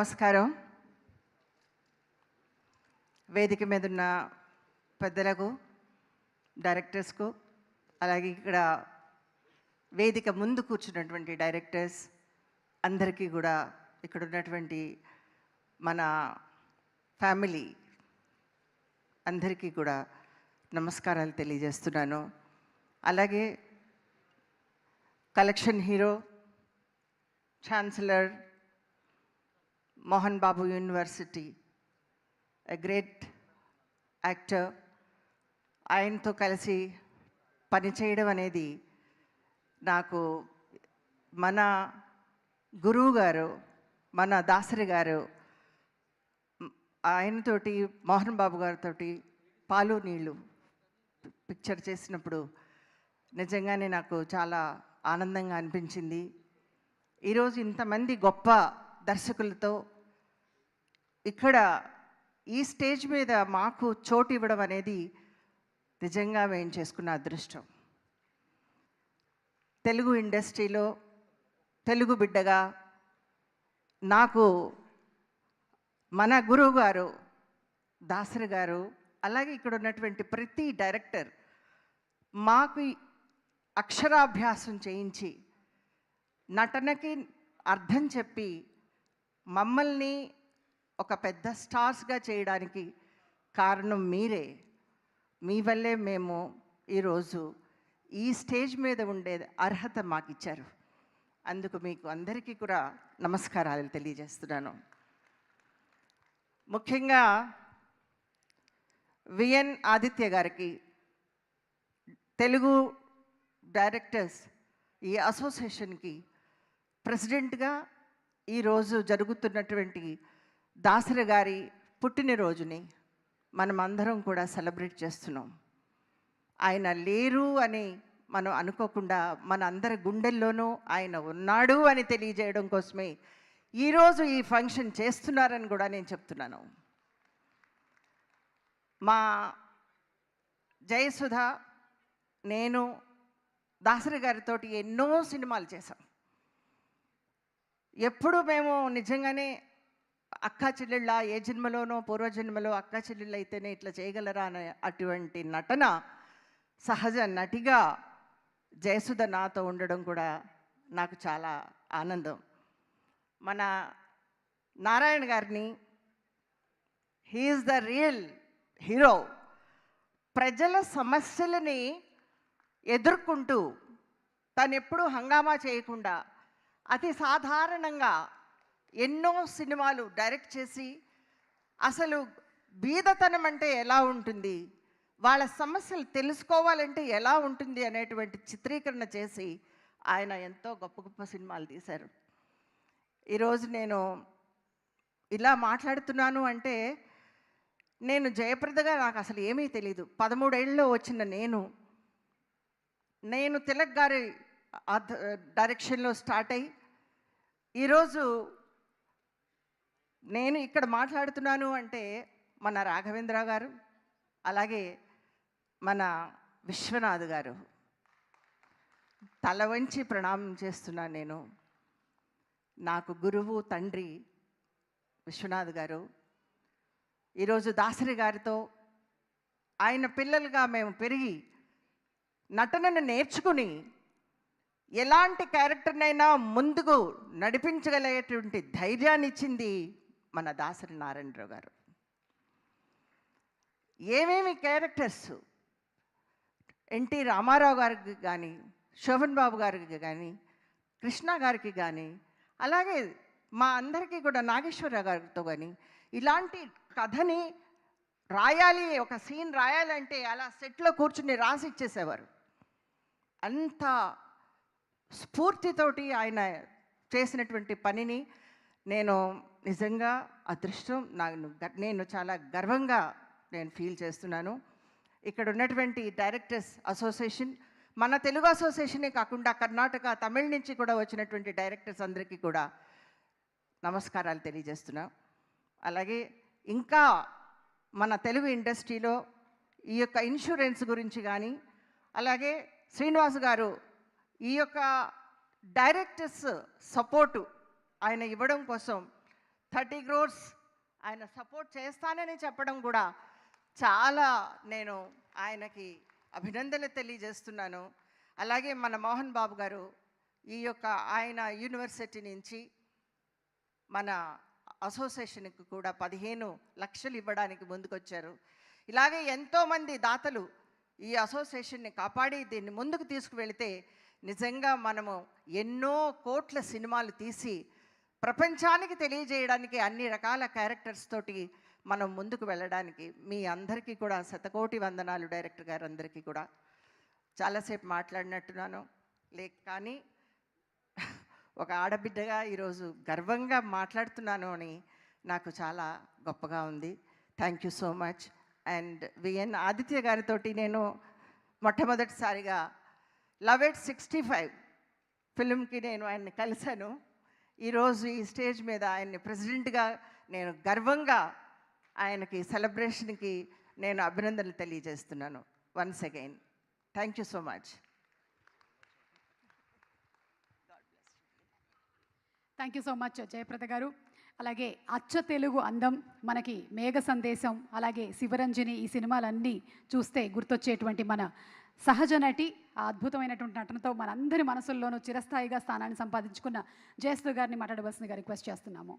నమస్కారం. వేదిక మీద ఉన్న పెద్దలకు, డైరెక్టర్స్కు, అలాగే ఇక్కడ వేదిక ముందు కూర్చున్నటువంటి డైరెక్టర్స్ అందరికీ కూడా, ఇక్కడ ఉన్నటువంటి మన ఫ్యామిలీ అందరికీ కూడా నమస్కారాలు తెలియజేస్తున్నాను. అలాగే collection hero, chancellor, Mohan Babu university, a great actor, ఆయనతో కలిసి పనిచేయడం అనేది నాకు మన గురువు గారు, మన దాసరి గారు, ఆయనతోటి మోహన్ బాబు గారితో పాలు నీళ్ళు పిక్చర్ చేసినప్పుడు నిజంగానే నాకు చాలా ఆనందంగా అనిపించింది. ఈరోజు ఇంతమంది గొప్ప దర్శకులతో ఇక్కడ ఈ స్టేజ్ మీద మాకు చోటు ఇవ్వడం అనేది నిజంగా మేము చేసుకున్న అదృష్టం. తెలుగు ఇండస్ట్రీలో తెలుగు బిడ్డగా నాకు మన గురువు గారు దాసరి గారు, అలాగే ఇక్కడ ఉన్నటువంటి ప్రతి డైరెక్టర్ మాకు అక్షరాభ్యాసం చేయించి నటనకి అర్థం చెప్పి మమ్మల్ని ఒక పెద్ద స్టార్స్గా చేయడానికి కారణం మీరే. మీ వల్లే మేము ఈరోజు ఈ స్టేజ్ మీద ఉండే అర్హత మాకు ఇచ్చారు. అందుకు మీకు అందరికీ కూడా నమస్కారాలు తెలియజేస్తున్నాను. ముఖ్యంగా విఎన్ ఆదిత్య గారికి, తెలుగు డైరెక్టర్స్ ఈ అసోసియేషన్కి ప్రెసిడెంట్గా ఈరోజు జరుగుతున్నటువంటి దాసరి గారి పుట్టినరోజుని మనం అందరం కూడా సెలబ్రేట్ చేస్తున్నాం. ఆయన లేరు అని మనం అనుకోకుండా మన అందరి గుండెల్లోనూ ఆయన ఉన్నాడు అని తెలియజేయడం కోసమే ఈరోజు ఈ ఫంక్షన్ చేస్తున్నారని కూడా నేను చెప్తున్నాను. మా జయసుధ, నేను దాసరి గారితో ఎన్నో సినిమాలు చేశాం. ఎప్పుడు మేము నిజంగానే అక్కా చెల్లెళ్ళ, ఏ జన్మలోనో పూర్వజన్మలో అక్కా చెల్లెళ్ళు అయితేనే ఇట్లా చేయగలరా అనే అటువంటి నటన, సహజ నటిగా జయసుధ నాతో ఉండడం కూడా నాకు చాలా ఆనందం. మన నారాయణ గారిని, హీఈస్ ద రియల్ హీరో. ప్రజల సమస్యలని ఎదుర్కొంటూ తను ఎప్పుడూ హంగామా చేయకుండా అతి సాధారణంగా ఎన్నో సినిమాలు డైరెక్ట్ చేసి అసలు బీదతనం అంటే ఎలా ఉంటుంది, వాళ్ళ సమస్యలు తెలుసుకోవాలంటే ఎలా ఉంటుంది అనేటువంటి చిత్రీకరణ చేసి ఆయన ఎంతో గొప్ప గొప్ప సినిమాలు తీశారు. ఈరోజు నేను ఇలా మాట్లాడుతున్నాను అంటే, నేను జయప్రదగా నాకు అసలు ఏమీ తెలీదు. 13 ఏళ్ళలో వచ్చిన నేను తిలక్ గారి డైరెక్షన్లో స్టార్ట్ అయ్యి ఈరోజు నేను ఇక్కడ మాట్లాడుతున్నాను అంటే మన రాఘవేంద్ర గారు, అలాగే మన విశ్వనాథ్ గారు తల వంచి ప్రణామం చేస్తున్నాను. నేను నాకు గురువు, తండ్రి విశ్వనాథ్ గారు. ఈరోజు దాసరి గారితో ఆయన పిల్లలుగా మేము పెరిగి నటనను నేర్చుకుని ఎలాంటి క్యారెక్టర్నైనా ముందుకు నడిపించగలిగేటువంటి ధైర్యాన్ని ఇచ్చింది మన దాసరి నారాయణరావు గారు. ఏమేమి క్యారెక్టర్స్ ఎన్టీ రామారావు గారికి కానీ, శోభన్ బాబు గారికి కానీ, కృష్ణ గారికి కానీ, అలాగే మా అందరికీ కూడా నాగేశ్వరరావు గారితో కానీ ఇలాంటి కథని రాయాలి, ఒక సీన్ రాయాలంటే అలా సెట్లో కూర్చుని రాసి ఇచ్చేసేవారు. అంత స్ఫూర్తితోటి ఆయన చేసినటువంటి పనిని నేను నిజంగా అదృష్టం, నేను చాలా గర్వంగా నేను ఫీల్ చేస్తున్నాను. ఇక్కడ ఉన్నటువంటి డైరెక్టర్స్ అసోసియేషన్, మన తెలుగు అసోసియేషనే కాకుండా కర్ణాటక, తమిళ నుంచి కూడా వచ్చినటువంటి డైరెక్టర్స్ అందరికీ కూడా నమస్కారాలు తెలియజేస్తున్నా. అలాగే ఇంకా మన తెలుగు ఇండస్ట్రీలో ఈ యొక్క ఇన్సూరెన్స్ గురించి కానీ, అలాగే శ్రీనివాస్ గారు ఈ యొక్క డైరెక్టర్స్ సపోర్టు ఆయన ఇవ్వడం కోసం 30 crores ఆయన సపోర్ట్ చేస్తానని చెప్పడం కూడా చాలా నేను ఆయనకి అభినందనలు తెలియజేస్తున్నాను. అలాగే మన మోహన్ బాబు గారు ఈ యొక్క ఆయన యూనివర్సిటీ నుంచి మన అసోసియేషన్కి కూడా 15 లక్షలు ఇవ్వడానికి ముందుకొచ్చారు. ఇలాగే ఎంతోమంది దాతలు ఈ అసోసియేషన్ని కాపాడి దీన్ని ముందుకు తీసుకువెళితే నిజంగా మనము ఎన్నో కోట్ల సినిమాలు తీసి ప్రపంచానికి తెలియజేయడానికి అన్ని రకాల క్యారెక్టర్స్ తోటి మనం ముందుకు వెళ్ళడానికి మీ అందరికీ కూడా శతకోటి వందనాలు. డైరెక్టర్ గారు అందరికీ కూడా చాలాసేపు మాట్లాడినట్టున్నాను కానీ ఒక ఆడబిడ్డగా ఈరోజు గర్వంగా మాట్లాడుతున్నాను అని నాకు చాలా గొప్పగా ఉంది. Thank you so much. And VN Aditya గారితో నేను మొట్టమొదటిసారిగా లవ్ ఎట్ 65 ఫిల్మ్కి నేను ఆయన్ని కలిశాను. ఈరోజు ఈ స్టేజ్ మీద ఆయన్ని ప్రెసిడెంట్గా నేను గర్వంగా ఆయనకి సెలబ్రేషన్కి నేను అభినందనలు తెలియజేస్తున్నాను. Once again thank you so much. Thank you so much Jayaprada గారు. అలాగే అచ్చ తెలుగు అందం, మనకి మేఘ సందేశం, అలాగే శివరంజని, ఈ సినిమాలన్నీ చూస్తే గుర్తొచ్చేటువంటి మన సహజ నటి, ఆ అద్భుతమైనటువంటి నటనతో మనందరి మనసుల్లోనూ చిరస్థాయిగా స్థానాన్ని సంపాదించుకున్న జయస్తు గారిని మాట్లాడవలసిందిగా రిక్వెస్ట్ చేస్తున్నాము.